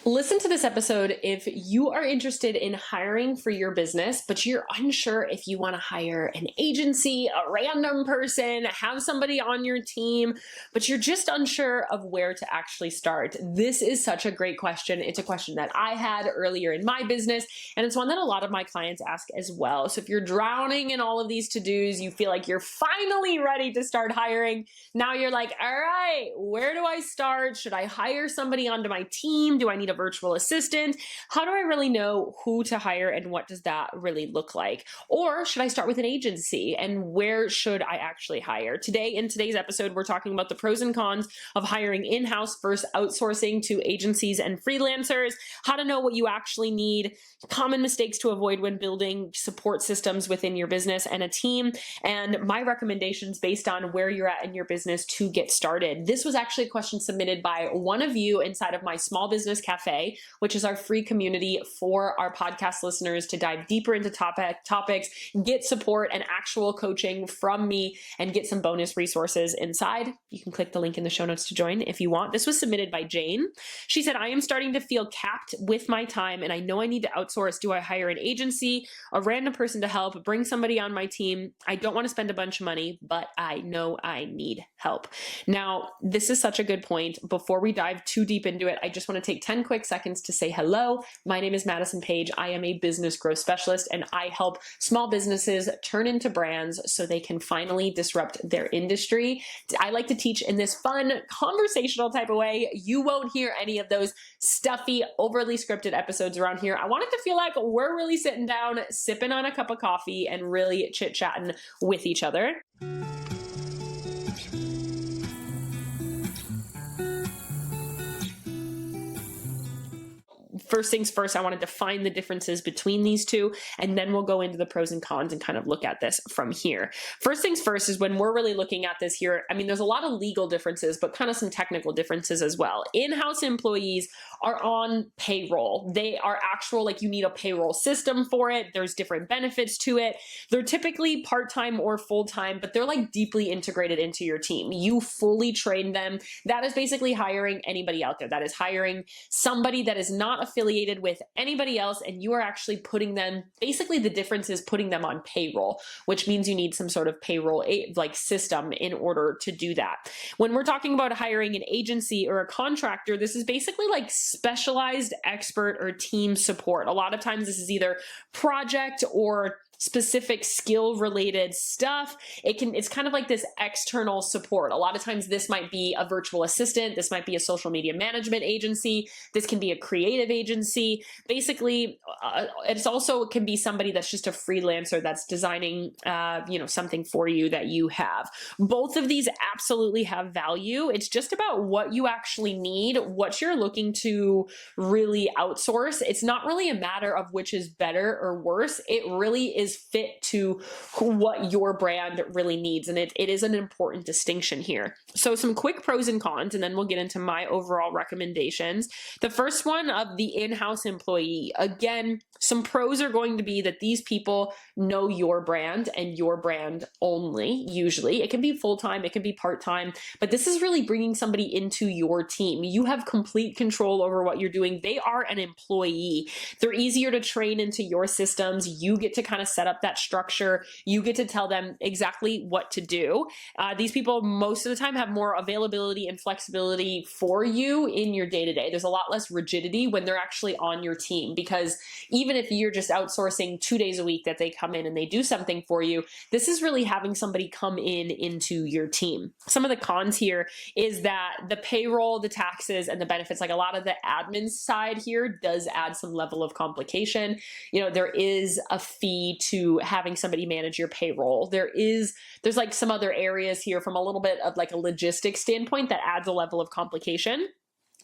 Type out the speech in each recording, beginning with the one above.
Listen to this episode if you are interested in hiring for your business, but you're unsure if you want to hire an agency, a random person, have somebody on your team, but you're just unsure of where to actually start. This is such a great question. It's a question that I had earlier in my business, and it's one that a lot of my clients ask as well. So if you're drowning in all of these to-dos, you feel like you're finally ready to start hiring. Now you're like, all right, where do I start? Should I hire somebody onto my team? Do I need a virtual assistant? How do I really know who to hire and what does that really look like? Or should I start with an agency and where should I actually hire? In today's episode, we're talking about the pros and cons of hiring in-house versus outsourcing to agencies and freelancers, how to know what you actually need, common mistakes to avoid when building support systems within your business and a team, and my recommendations based on where you're at in your business to get started. This was actually a question submitted by one of you inside of my Small Business Cafe, which is our free community for our podcast listeners to dive deeper into topics, get support and actual coaching from me, and get some bonus resources inside. You can click the link in the show notes to join if you want. This was submitted by Jane. She said, I am starting to feel capped with my time and I know I need to outsource. Do I hire an agency, a random person to help, bring somebody on my team? I don't want to spend a bunch of money, but I know I need help. Now, this is such a good point. Before we dive too deep into it, I just want to take 10 quick seconds to say hello. My name is Madison Page. I am a business growth specialist and I help small businesses turn into brands so they can finally disrupt their industry. I like to teach in this fun, conversational type of way. You won't hear any of those stuffy, overly scripted episodes around here. I want it to feel like we're really sitting down, sipping on a cup of coffee and really chit-chatting with each other. First things first, I want to define the differences between these two, and then we'll go into the pros and cons and kind of look at this from here. First things first is when we're really looking at this here, I mean, there's a lot of legal differences, but kind of some technical differences as well. In-house employees are on payroll. They are actual, like you need a payroll system for it. There's different benefits to it. They're typically part-time or full-time, but they're like deeply integrated into your team. You fully train them. That is basically hiring anybody out there. That is hiring somebody that is not affiliated with anybody else, and you are actually putting them, basically the difference is putting them on payroll, which means you need some sort of payroll like system in order to do that. When we're talking about hiring an agency or a contractor, this is basically like specialized expert or team support. A lot of times this is either project or specific skill related stuff. It's kind of like this external support. A lot of times this might be a virtual assistant. This might be a social media management agency. This can be a creative agency. Basically, it also can be somebody that's just a freelancer that's designing, something for you that you have. Both of these absolutely have value. It's just about what you actually need, what you're looking to really outsource. It's not really a matter of which is better or worse. It really is fit to what your brand really needs. And it is an important distinction here. So some quick pros and cons, and then we'll get into my overall recommendations. The first one of the in-house employee. Again, some pros are going to be that these people know your brand and your brand only. Usually it can be full-time, it can be part-time, but this is really bringing somebody into your team. You have complete control over what you're doing. They are an employee. They're easier to train into your systems. You get to kind of set up that structure. You get to tell them exactly what to do. These people most of the time have more availability and flexibility for you in your day-to-day. There's a lot less rigidity when they're actually on your team, because even if you're just outsourcing 2 days a week that they come in and they do something for you, this is really having somebody come into your team. Some of the cons here is that the payroll, the taxes, and the benefits, like a lot of the admin side here does add some level of complication. There is a fee to having somebody manage your payroll. There's like some other areas here from a little bit of like a logistics standpoint that adds a level of complication.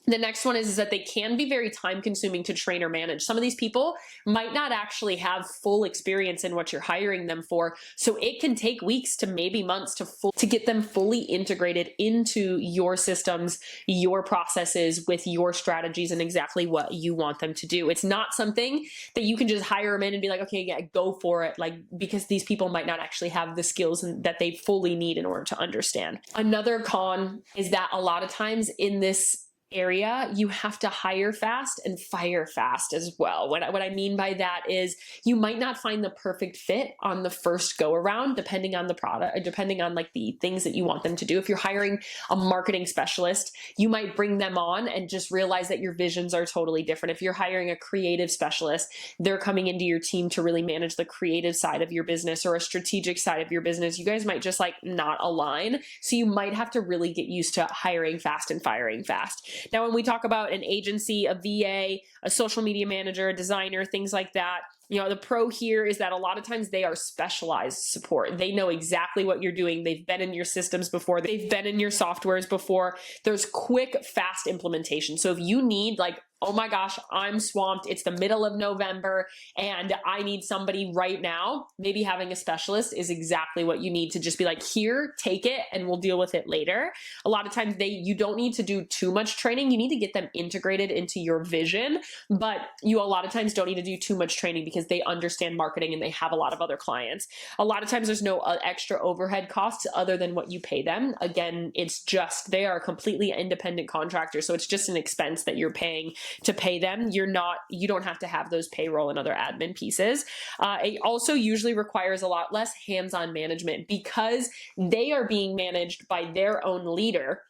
The next one is that they can be very time consuming to train or manage. Some of these people might not actually have full experience in what you're hiring them for. So it can take weeks to maybe months to get them fully integrated into your systems, your processes, with your strategies and exactly what you want them to do. It's not something that you can just hire them in and be like, okay, yeah, go for it. Like, because these people might not actually have the skills that they fully need in order to understand. Another con is that a lot of times in this area, you have to hire fast and fire fast as well. What I mean by that is you might not find the perfect fit on the first go around, depending on the product, depending on like the things that you want them to do. If you're hiring a marketing specialist, you might bring them on and just realize that your visions are totally different. If you're hiring a creative specialist, they're coming into your team to really manage the creative side of your business or a strategic side of your business. You guys might just like not align. So you might have to really get used to hiring fast and firing fast. Now, when we talk about an agency, a VA, a social media manager, a designer, things like that, the pro here is that a lot of times they are specialized support. They know exactly what you're doing. They've been in your systems before. They've been in your softwares before. There's quick, fast implementation. So if you need like, oh my gosh, I'm swamped, it's the middle of November and I need somebody right now, maybe having a specialist is exactly what you need to just be like, here, take it, and we'll deal with it later. A lot of times you don't need to do too much training. You need to get them integrated into your vision, but you a lot of times don't need to do too much training because they understand marketing and they have a lot of other clients. A lot of times there's no extra overhead costs other than what you pay them. Again, it's just, they are a completely independent contractor. So it's just an expense that you're paying to pay them. You don't have to have those payroll and other admin pieces. It also usually requires a lot less hands-on management because they are being managed by their own leader.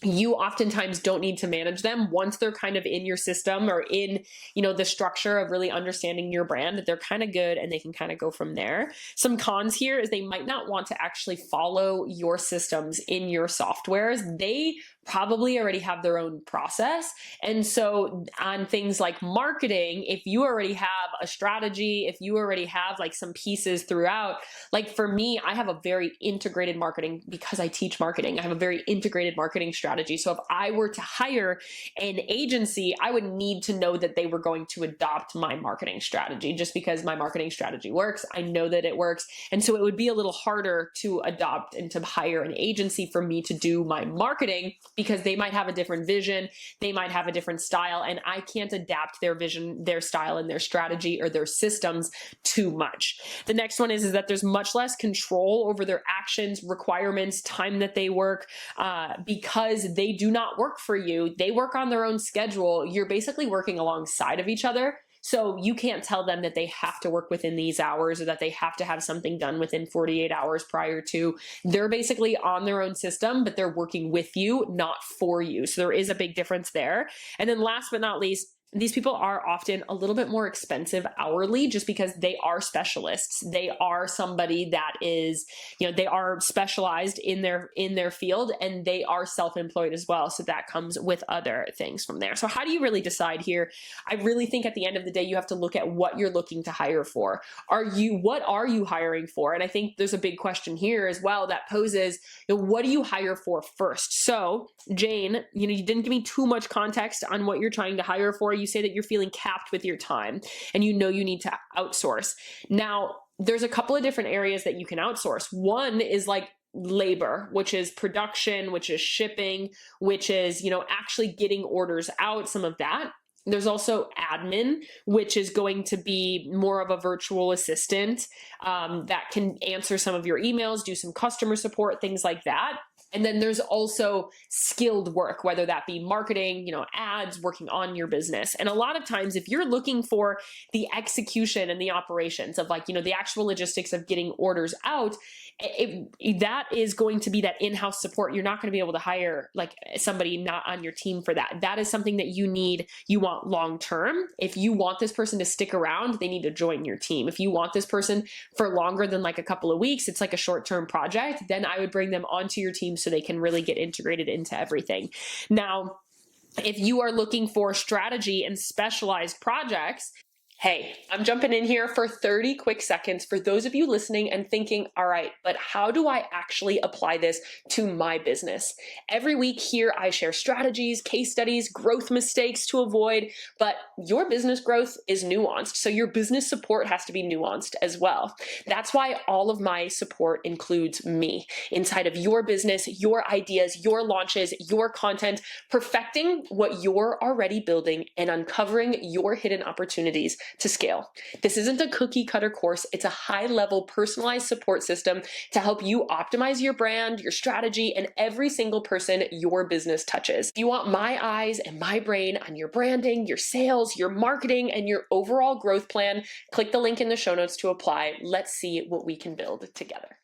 You oftentimes don't need to manage them once they're kind of in your system or in, the structure of really understanding your brand. They're kind of good and they can kind of go from there. Some cons here is they might not want to actually follow your systems in your softwares. They probably already have their own process. And so on things like marketing, if you already have a strategy, if you already have like some pieces throughout, like for me, I have a very integrated marketing because I teach marketing. I have a very integrated marketing strategy. So if I were to hire an agency, I would need to know that they were going to adopt my marketing strategy just because my marketing strategy works. I know that it works. And so it would be a little harder to adopt and to hire an agency for me to do my marketing because they might have a different vision, they might have a different style, and I can't adapt their vision, their style, and their strategy or their systems too much. The next one is that there's much less control over their actions, requirements, time that they work, because they do not work for you. They work on their own schedule. You're basically working alongside of each other. So you can't tell them that they have to work within these hours or that they have to have something done within 48 hours prior to. They're basically on their own system, but they're working with you, not for you. So there is a big difference there. And then last but not least, these people are often a little bit more expensive hourly just because they are specialists. They are somebody that is, they are specialized in their field and they are self-employed as well. So that comes with other things from there. So how do you really decide here? I really think at the end of the day, you have to look at what you're looking to hire for. What are you hiring for? And I think there's a big question here as well that poses, what do you hire for first? So Jane, you didn't give me too much context on what you're trying to hire for. You say that you're feeling capped with your time and you need to outsource. Now, there's a couple of different areas that you can outsource. One is like labor, which is production, which is shipping, which is, actually getting orders out, some of that. There's also admin, which is going to be more of a virtual assistant that can answer some of your emails, do some customer support, things like that. And then there's also skilled work, whether that be marketing, ads, working on your business. And a lot of times, if you're looking for the execution and the operations of the actual logistics of getting orders out, that is going to be that in-house support. You're not going to be able to hire like somebody not on your team for that. That is something that you want long-term. If you want this person to stick around, they need to join your team. If you want this person for longer than like a couple of weeks, it's like a short-term project, then I would bring them onto your team so they can really get integrated into everything. Now, if you are looking for strategy and specialized projects, hey, I'm jumping in here for 30 quick seconds for those of you listening and thinking, all right, but how do I actually apply this to my business? Every week here, I share strategies, case studies, growth mistakes to avoid, but your business growth is nuanced. So your business support has to be nuanced as well. That's why all of my support includes me inside of your business, your ideas, your launches, your content, perfecting what you're already building and uncovering your hidden opportunities to scale. This isn't a cookie cutter course. It's a high level personalized support system to help you optimize your brand, your strategy, and every single person your business touches. If you want my eyes and my brain on your branding, your sales, your marketing, and your overall growth plan, click the link in the show notes to apply. Let's see what we can build together.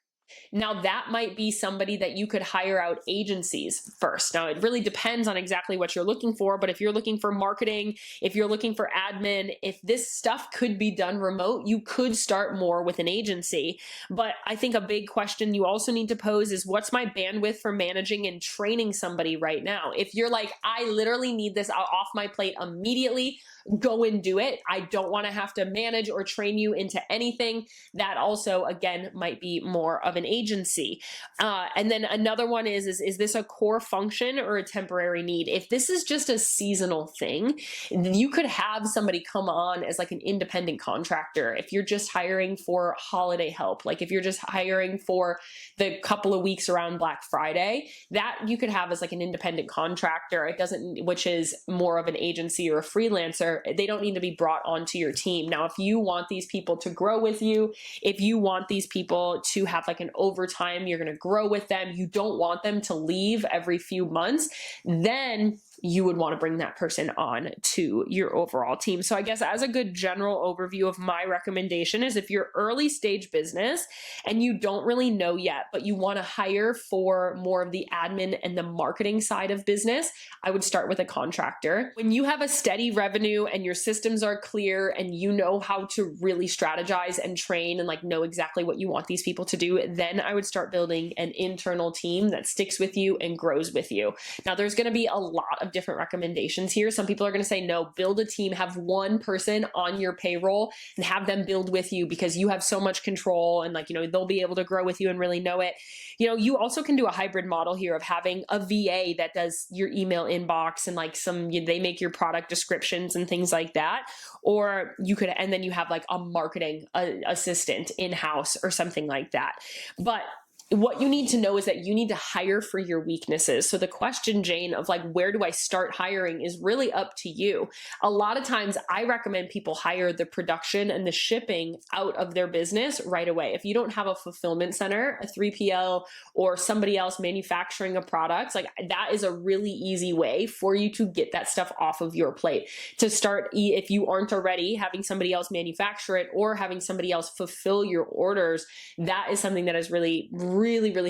Now, that might be somebody that you could hire out agencies first. Now, it really depends on exactly what you're looking for, but if you're looking for marketing, if you're looking for admin, if this stuff could be done remote, you could start more with an agency. But I think a big question you also need to pose is, what's my bandwidth for managing and training somebody right now? If you're like, I literally need this off my plate immediately, go and do it. I don't want to have to manage or train you into anything. That also, again, might be more of an agency. And then another one is this a core function or a temporary need? If this is just a seasonal thing, you could have somebody come on as like an independent contractor. If you're just hiring for holiday help, like if you're just hiring for the couple of weeks around Black Friday, that you could have as like an independent contractor. It doesn't, which is more of an agency or a freelancer. They don't need to be brought onto your team. Now, if you want these people to grow with you, if you want these people to have like an overtime, you're going to grow with them, you don't want them to leave every few months, then you would want to bring that person on to your overall team. So I guess as a good general overview of my recommendation is, if you're early stage business and you don't really know yet, but you want to hire for more of the admin and the marketing side of business, I would start with a contractor. When you have a steady revenue and your systems are clear and you know how to really strategize and train and like know exactly what you want these people to do, then I would start building an internal team that sticks with you and grows with you. Now, there's going to be a lot of different recommendations here. Some people are going to say, no, build a team, have one person on your payroll and have them build with you because you have so much control and like, they'll be able to grow with you and really know it. You also can do a hybrid model here of having a VA that does your email inbox and like they make your product descriptions and things like that. Or you could, and then you have like a marketing assistant in-house or something like that. But what you need to know is that you need to hire for your weaknesses. So the question, Jane, of like, where do I start hiring is really up to you. A lot of times I recommend people hire the production and the shipping out of their business right away. If you don't have a fulfillment center, a 3PL, or somebody else manufacturing a product, like that is a really easy way for you to get that stuff off of your plate. To start, if you aren't already having somebody else manufacture it or having somebody else fulfill your orders, that is something that is really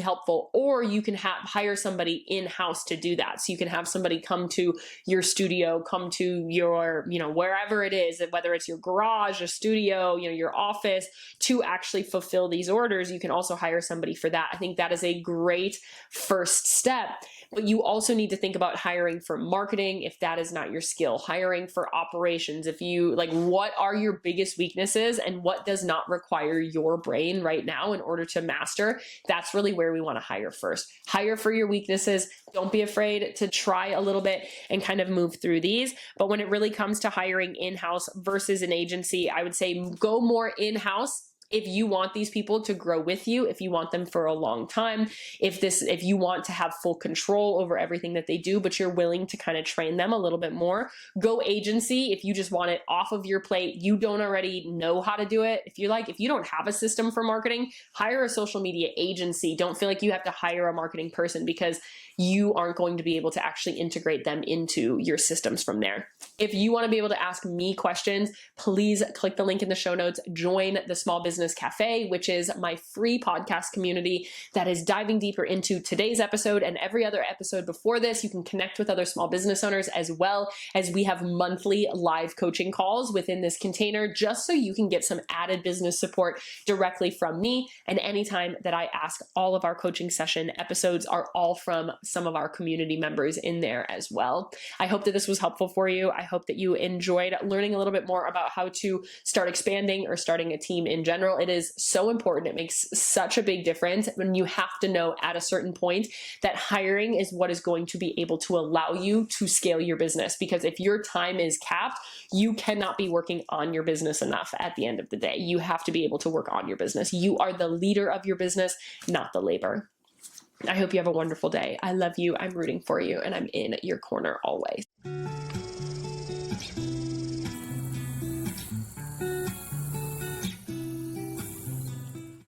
helpful. Or you can hire somebody in-house to do that. So you can have somebody come to your studio, come to your, wherever it is, whether it's your garage, a studio, your office, to actually fulfill these orders. You can also hire somebody for that. I think that is a great first step. But you also need to think about hiring for marketing if that is not your skill, hiring for operations. If you what are your biggest weaknesses and what does not require your brain right now in order to master? That's really where we want to hire first. Hire for your weaknesses. Don't be afraid to try a little bit and kind of move through these. But when it really comes to hiring in-house versus an agency, I would say go more in-house. If you want these people to grow with you, if you want them for a long time, if you want to have full control over everything that they do, but you're willing to kind of train them a little bit more, go agency. If you just want it off of your plate, you don't already know how to do it. If you don't have a system for marketing, hire a social media agency. Don't feel like you have to hire a marketing person because you aren't going to be able to actually integrate them into your systems from there. If you want to be able to ask me questions, please click the link in the show notes, join the Small Business Cafe, which is my free podcast community that is diving deeper into today's episode and every other episode before this. You can connect with other small business owners as well as we have monthly live coaching calls within this container, just so you can get some added business support directly from me. And anytime that I ask, all of our coaching session episodes are all from some of our community members in there as well. I hope that this was helpful for you. I hope that you enjoyed learning a little bit more about how to start expanding or starting a team in general. It is so important. It makes such a big difference when you have to know at a certain point that hiring is what is going to be able to allow you to scale your business. Because if your time is capped, you cannot be working on your business enough at the end of the day. You have to be able to work on your business. You are the leader of your business, not the labor. I hope you have a wonderful day. I love you. I'm rooting for you, and I'm in your corner always.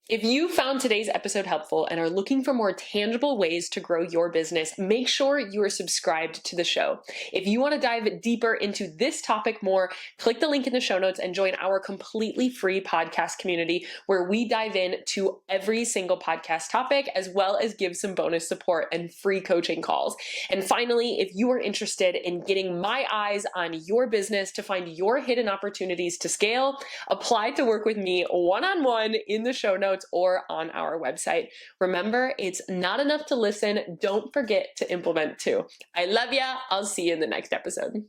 If you found today's episode helpful and are looking for more tangible ways to grow your business, make sure you are subscribed to the show. If you want to dive deeper into this topic more, click the link in the show notes and join our completely free podcast community where we dive into every single podcast topic, as well as give some bonus support and free coaching calls. And finally, if you are interested in getting my eyes on your business to find your hidden opportunities to scale, apply to work with me one-on-one in the show notes or on our website. Remember, it's not enough to listen. Don't forget to implement too. I love ya. I'll see you in the next episode.